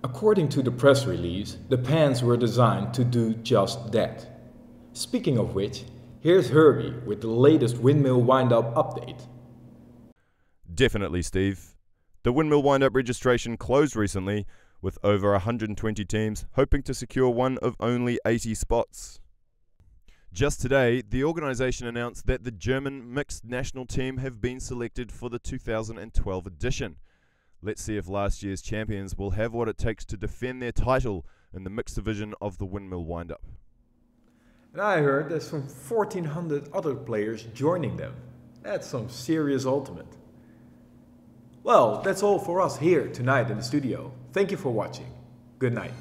According to the press release, the pants were designed to do just that. Speaking of which, here's Herbie with the latest Windmill Windup update. Definitely, Steve. The Windmill Windup registration closed recently, with over 120 teams hoping to secure one of only 80 spots. Just today, the organisation announced that the German mixed national team have been selected for the 2012 edition. Let's see if last year's champions will have what it takes to defend their title in the mixed division of the Windmill Windup. And I heard there's some 1,400 other players joining them. That's some serious ultimate. Well, that's all for us here tonight in the studio. Thank you for watching. Good night.